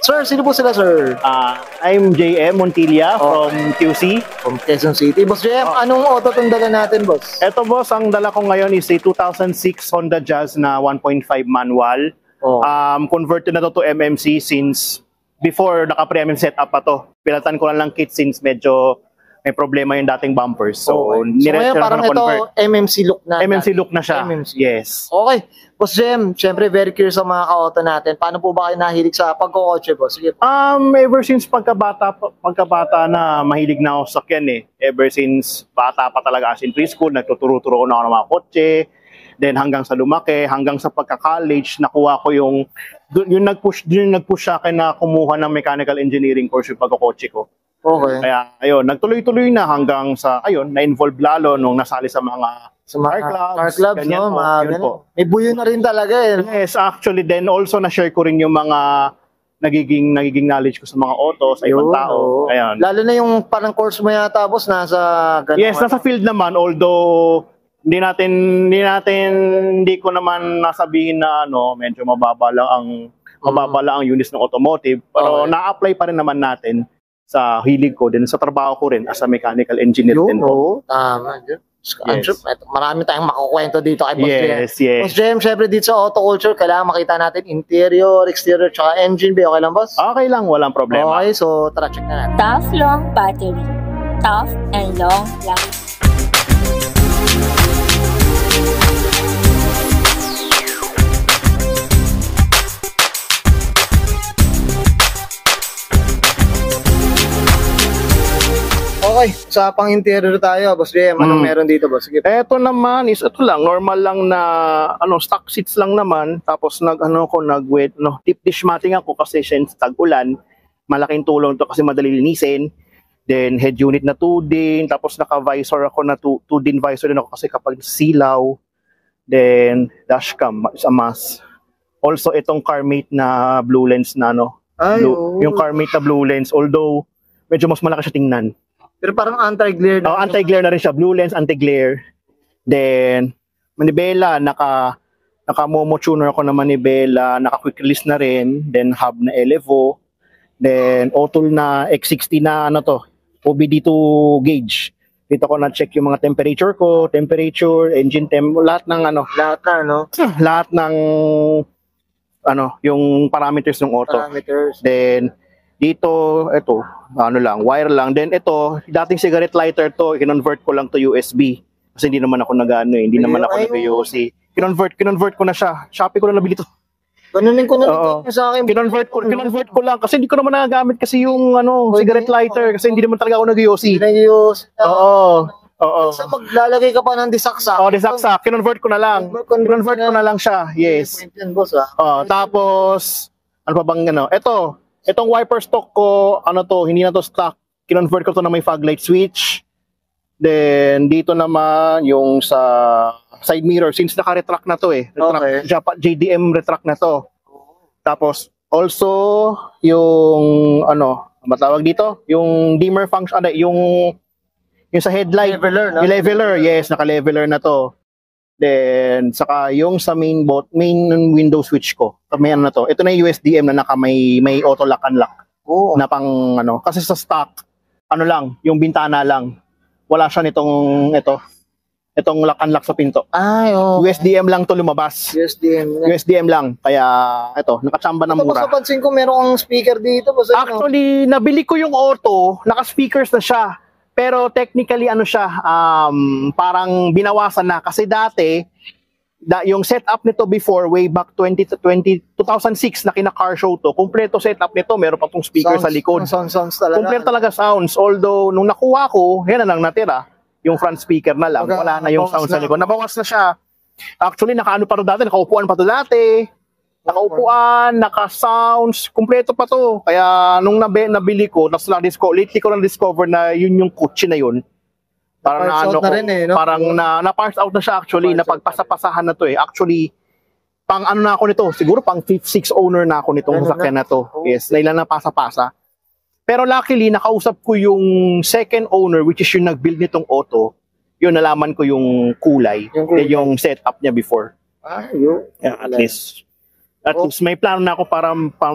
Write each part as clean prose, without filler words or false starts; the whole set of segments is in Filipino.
Sir, sino po sila, sir? I'm JM Montilla from QC. From Quezon City. Boss JM, anong auto itong dala natin, boss? Eto boss, ang dala ko ngayon is a 2006 Honda Jazz na 1.5 manual. Converted na to MMC since before naka-premium setup pa to. Pilatan ko lang kit since medyo may problema yung dating bumpers. So ngayon parang ito MMC look na. MMC look na siya. MMC. Yes. Okay. Boss Jem, syempre very curious sa mga ka-auto natin. Paano po ba kayo nahilig sa pagkokotse, boss? Sige. Ever since pagkabata na mahilig na ako sa sakyan eh. Ever since bata pa talaga as in preschool, nagtuturo-turo na ako ng mga kotse. Then hanggang sa lumaki, hanggang sa pagka-college, nakuha ko yung nag-push sa akin na kumuha ng mechanical engineering course yung pagkokotse ko. Okay. Kaya ayun, nagtuloy-tuloy na hanggang sa ayun, na-involve lalo nung nasali sa mga car clubs, no? May buyo na rin talaga eh. Yes, actually then also na-share ko rin yung mga nagiging knowledge ko sa mga auto, sa ibang tao. Ayun. Lalo na yung parang course mo yata, boss, nasa ganun. Yes, nasa field naman, although hindi ko naman nasabihin na medyo mababa lang ang units ng automotive, pero na-apply pa rin naman natin sa hilig ko din, sa trabaho ko rin as a mechanical engineer din po. Tama. Yes. Marami tayong makukwento dito kay Boss Jem. Yes. Boss Jem, syempre dito sa auto culture, kailangan makita natin interior, exterior, tsaka engine bay. Okay lang, boss? Okay lang, walang problema. Okay, so tara, check na natin. Tough long battery. Tough and long life. Okay, sa pang-interior tayo, Boss Jem. Anong meron dito, boss? Sige. Ito naman is ito lang, normal lang na stock seats lang naman. Tapos deep dish matting ako kasi since tag-ulan, malaking tulong to kasi madali linisin. Then head unit na 2 din, tapos naka-visor ako na 2 din visor din ako kasi kapag silaw. Then dashcam is a must. Also itong CarMate na blue lens na yung CarMate na blue lens, although medyo mas malaki siya tingnan. Pero parang anti-glare na. Anti-glare na rin siya. Blue lens, anti-glare. Then, manibela, naka-momo tuner ako na manibela, naka-quick release na rin. Then, hub na Elevo. Then, Otol na X60 na OBD2 gauge. Dito ko na-check yung mga temperature ko, engine temp, lahat ng lahat ng yung parameters ng auto. Then, dito, wire lang. Then ito, dating cigarette lighter to, kinonvert ko lang to USB. Kasi hindi naman ako hindi naman ako nag-UC. Kinonvert ko na siya. Shopee ko na nabili to. Ganunin ko na sa akin. Kinonvert ko lang kasi hindi ko naman nagagamit kasi yung cigarette lighter kasi hindi naman talaga ako nag-UC. Oo. So maglalagay ka pa ng disaksak. Disaksak. Kinonvert ko na lang. Kinonvert ko na lang siya. Yes. Tapos, ano pa bang Itong wiper stock ko, hindi na to stock. Kinonvert ko to na may fog light switch. Then, dito naman yung sa side mirror, since naka-retract na to JDM retract na to. Tapos, also, yung, matawag dito? Yung dimmer function, yung sa headlight. Yung leveler, yes, naka-leveler na to. Then, saka yung sa main window switch ko. May na to. Ito na yung USDM na may auto lock unlock. Na pang kasi sa stock, yung bintana lang. Wala siya itong lock unlock sa pinto. USDM lang to lumabas. USDM lang. Kaya, nakachamba na mura. Napansin ko merong speaker dito. Actually, nabili ko yung auto, naka-speakers na siya. Pero technically parang binawasan na kasi dati yung setup nito before way back 2006 na kina-car show to, kumpleto setup nito, meron pa tong speaker sa likod. Sounds talaga. Kumpleto talaga sounds. Although nung nakuha ko, yan na lang natira, yung front speaker na lang, wala na yung sound sa likod. Nabawas na siya. Actually pa to dati, nakaupuan pa to dati. Nakaupuan, naka-sounds, kumpleto pa to. Kaya nung nabili ko, lately ko lang discover na yun yung kotse na yun. Parang na-parts out na siya actually, napagpasa-pasahan na to Actually, pang na ako nito, siguro pang 5th, 6th owner na ako nitong sasakyan na to. Yes, nailan na pasa-pasa. Pero luckily, nakausap ko yung second owner, which is yung nag-build nitong auto. Yun, nalaman ko yung kulay. Yung setup niya before. Yun. Yeah, at least. At Oh. least may plano na ako para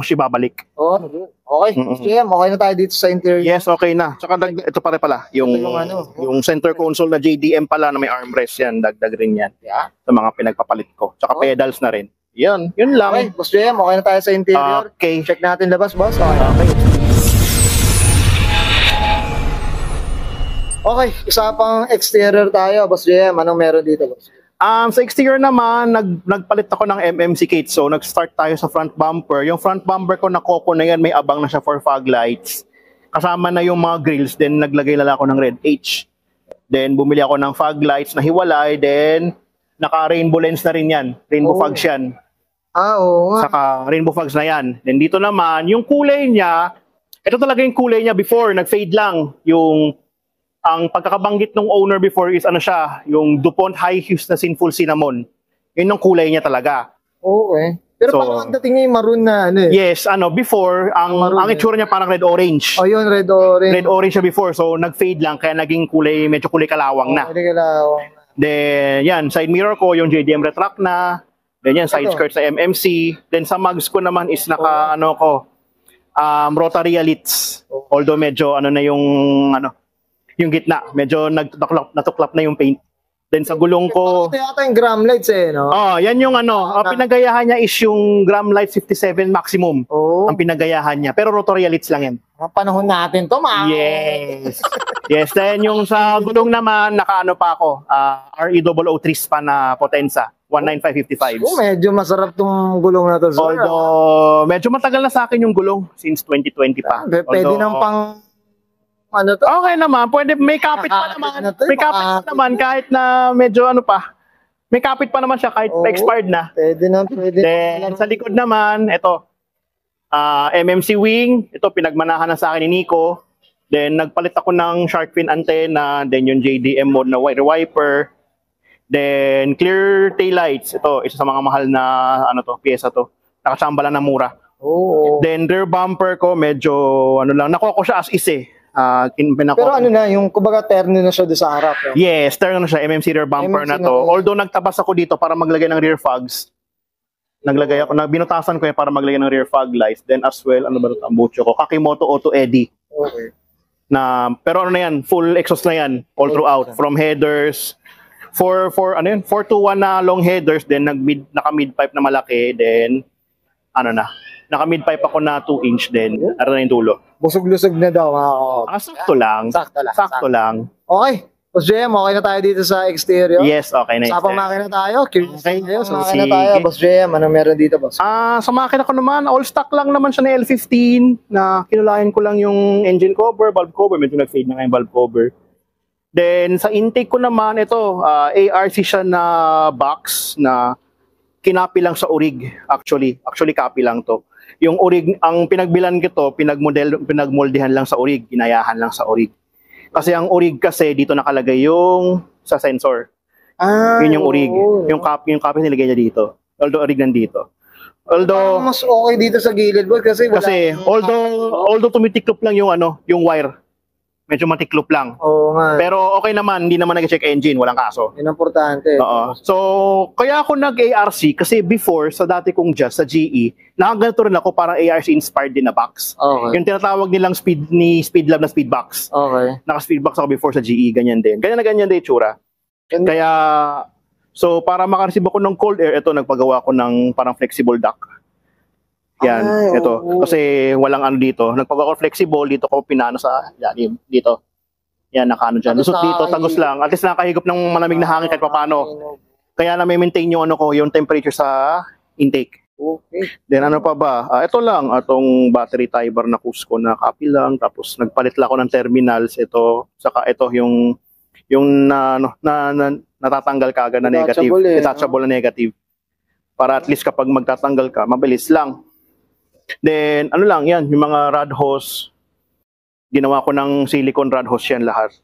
siya babalik. Oh, okay. JM, okay na tayo dito sa interior. Yes, okay na. Tsaka ito pala, yung, Ito yung ano. yung center console na JDM pala na may armrest yan, dagdag rin yan Yeah. sa mga pinagpapalit ko. Tsaka Oh. pedals na rin. Yun lang. Okay, Boss JM, okay na tayo sa interior. Okay. Check natin labas, boss. Okay. Okay. Okay, isa pang exterior tayo, Boss JM. Anong meron dito, boss? Sa exterior naman, nagpalit ako ng MMC kit. So, nag-start tayo sa front bumper. Yung front bumper ko na Coco na yan, may abang na siya for fog lights. Kasama na yung mga grills. Then, naglagay na lang ako ng red H. Then, bumili ako ng fog lights na hiwalay. Then, naka-rainbow lens na rin yan. Rainbow Oh. fogs yan. Oo nga. Saka rainbow fogs na yan. Then, dito naman, yung kulay niya, ito talaga yung kulay niya before. Nag-fade lang. Ang pagkakabanggit ng owner before is ano siya, yung DuPont High Hues na Sinful Cinnamon. Yun ang kulay niya talaga. Okay. Pero So, parang ang dating niya yung maroon na ano eh. Yes, before, ang itsura niya parang red-orange. Oh, yun, red orange. Red-orange siya before, so nag-fade lang, kaya naging medyo kulay kalawang na. Hindi ka lawang. Then, yan, side mirror ko, yung JDM retract na. Then yan, side Ito. skirt sa MMC. Then sa mugs ko naman is rotary lids. Although medyo yung gitna, medyo natuklap na yung paint. Then sa gulong ko, Ito yata yung gram lights eh, no? yan yung pinagayahan niya is yung Gram Light 57 maximum. Oo. Ang pinagayahan niya. Pero rotary lids lang yan. Mga panahon natin to, ma. Yes. Yes, then yung sa gulong naman, nakaano pa ako, RE003 pa na Potenza, 19555. Oh, medyo masarap tong gulong na to, sir. Although, medyo matagal na sa akin yung gulong, since 2020 pa. Pwede nang pang ano to? Okay naman, pwede, may kapit pa naman. Na to, May kapit pa makakapit naman, kahit na medyo pa. May kapit pa naman siya, kahit Oo. expired na. Pwede na, pwede. Then, sa likod naman, ito, MMC wing, ito pinagmanahan na sa akin ni Nico. Then nagpalit ako ng shark fin antenna, then yung JDM mode na wiper. Then clear taillights, ito isa sa mga mahal na piyesa to. Nakachamba lang na mura. Oo. Then rear bumper ko medyo nakuha ko siya as is eh. Pero ano na, yung kumbaga terno na siya doon sa harap. Yes, turn na siya, MMC rear bumper MMC na na to. to. Although nagtabas ako dito para maglagay ng rear fogs. Binutasan ko yan para maglagay ng rear fog lights. Then as well, ang butcho ko, Kakimoto Auto Eddy. Okay. Pero yan, full exhaust na yan, all throughout. From headers, 4-to-1 na long headers, then naka-mid pipe na malaki, then, naka-mid pipe ako na 2-inch, then, na yung tulo. Busog-lusog na daw, mga ka. Sakto lang. Sakto lang. Okay. Boss JM, okay na tayo dito sa exterior. Yes, okay na. Sa pang makina tayo. Curious Okay. tayo. Sa Sige. makina tayo. Boss JM, anong meron dito, boss? Sa makina ko naman, all stock lang naman siya na L15 na kinulayan ko lang yung engine cover, valve cover, medyo nag-fade na nga yung valve cover. Then sa intake ko naman, ito, ARC siya na box na kinapi lang sa orig actually. Actually, copy lang to. Yung orig, ang pinagbilan ko to, pinagmoldehan lang sa orig, ginayahan lang sa orig. Kasi ang orig kasi, dito nakalagay yung sa sensor. Yun yung orig. Yung copy nilagay niya dito. Although orig nandito. Although Mas okay dito sa gilid, boss, kasi wala. although tumitiklop lang yung yung wire. Medyo matiklop lang. Oo nga. Pero okay naman, hindi naman nag-check engine, walang kaso. Yun ang importante. Oo. So, kaya ako nag-ARC kasi before, sa dati kong Just, sa GE, nakaganito rin ako parang ARC-inspired din na box. Okay. Yung tinatawag nilang Speedlab na speed box. Okay. Naka-speed box ako before sa GE, ganyan din. Ganyan din itsura. Kaya, so para makareceive ako ng cold air, ito, nagpagawa ko ng parang flexible duct. Yan, Ay, ito. oo. Kasi walang dito. Nagpagawa ko flexible, dito ko pinano sa, yan, dito. Yan, nakaano dyan. Tagos Lusot dito, nakakahigop. tagos lang. At least nakahigop ng malamig na hangin kahit papano. Kaya na may maintain yung yung temperature sa intake. Okay. Then ano pa ba? Ito lang, atong battery tie bar na Cusco na copy lang. Tapos nagpalit lang ako ng terminals. Ito, saka ito yung natatanggal ka agad na negative. Detachable eh, Detachable na negative. Para at least kapag magtatanggal ka, mabilis lang. Then, ano lang yan, yung mga rod hose, ginawa ko ng silicone rod hose yan lahat.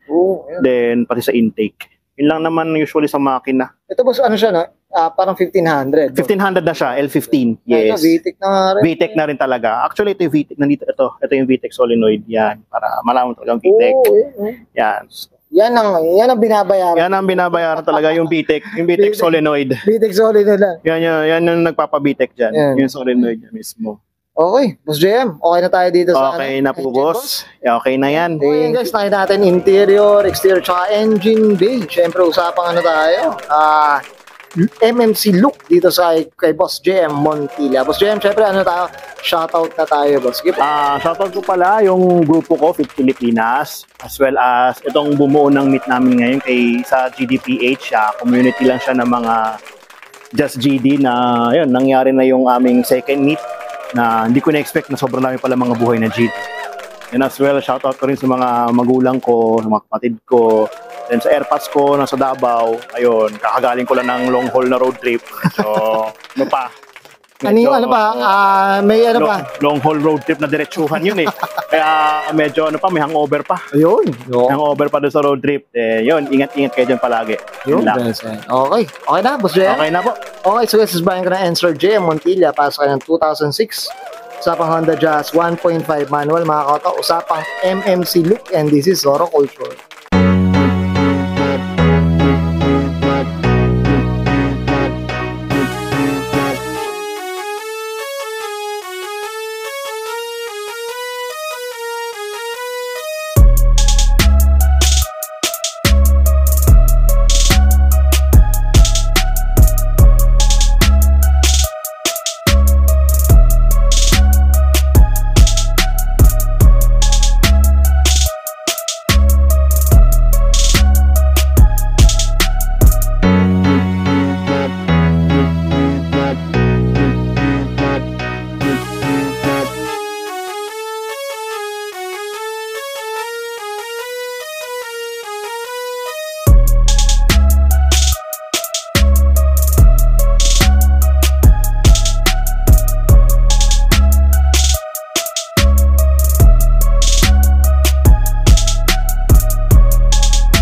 Oo. Yan. Then, pati sa intake. Yun lang naman usually sa makina. Ito, boss, ano siya, no? Parang 1500. 1500 na siya, L15. Ito, Yes. VTEC na nga rin. VTEC na rin talaga. Actually, ito yung VTEC. Ito yung VTEC solenoid. Yan. Para malaman talaga ang VTEC. Oo, yan. Yan. Yan ang binabayaran. Yan ang binabayaran talaga, yung BTEC. Yung BTEC solenoid. Bitik solid nila. Yan yung nagpapabitek dyan. Yan. Yung solenoid yan mismo. Okay, Boss JM, okay na tayo dito sa Okay na po, boss. Okay na yan. Okay guys, nakita natin interior, exterior, tsaka engine bay. Siyempre, usapang ano tayo? MMC look dito sa kay Boss JM Montilla. Boss JM, siyempre ano tayo? Shoutout na tayo, boss. Sige po. Shoutout ko pala yung grupo ko, Fit Pilipinas, as well as itong bumuo ng meet namin ngayon kay sa GDPH. Community lang siya ng mga Just GD na yun, nangyari na yung aming second meet na hindi ko na-expect na sobrang dami pala mga buhay na GD. And as well, shoutout ko rin sa mga magulang ko, sa mga kapatid ko, then sa airpads ko, nasa Davao. Ayun, kakagaling ko lang ng long haul na road trip. So, ano pa? Ano pa? May ano pa? Long haul road trip na diretsuhan yun eh. Kaya medyo ano pa, may hangover pa. Ayun. Hangover pa doon sa road trip. Yun, ingat-ingat kayo dyan palagi. Yun, Yun lang. Okay. Okay na, Boss JM? Okay na po. Okay, so guys, sasabayan ko na answer JM Montilla. Pasok ka ng 2006. Usapang Honda Jazz 1.5 manual, mga kauto. Usapang MMC look, and this is Zoro Culture.